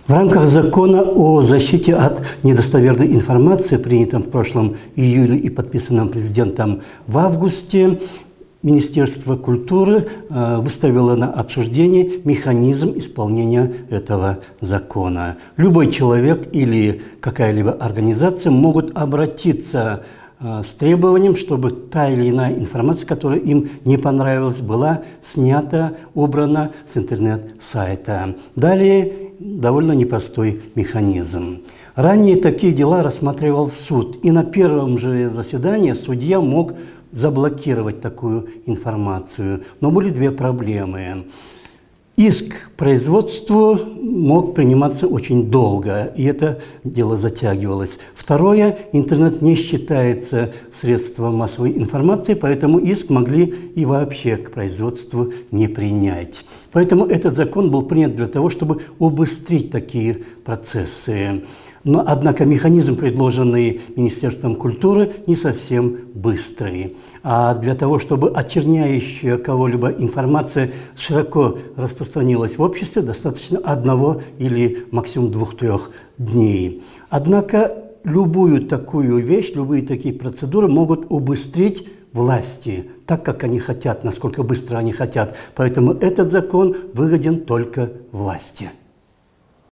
В рамках закона о защите от недостоверной информации, принятом в прошлом июле и подписанном президентом в августе, Министерство культуры выставило на обсуждение механизм исполнения этого закона. Любой человек или какая-либо организация могут обратиться с требованием, чтобы та или иная информация, которая им не понравилась, была снята, убрана с интернет-сайта. Далее довольно непростой механизм. Ранее такие дела рассматривал суд, и на первом же заседании судья мог заблокировать такую информацию. Но были две проблемы. Иск к производству мог приниматься очень долго, и это дело затягивалось. Второе, интернет не считается средством массовой информации, поэтому иск могли и вообще к производству не принять. Поэтому этот закон был принят для того, чтобы убыстрить такие процессы. Но, однако, механизм, предложенный Министерством культуры, не совсем быстрый. А для того, чтобы очерняющая кого-либо информация широко распространилась в обществе, достаточно 1 или максимум 2-3 дней. Однако, любую такую вещь, любые такие процедуры могут убыстрить власти, так, как они хотят, насколько быстро они хотят. Поэтому этот закон выгоден только власти.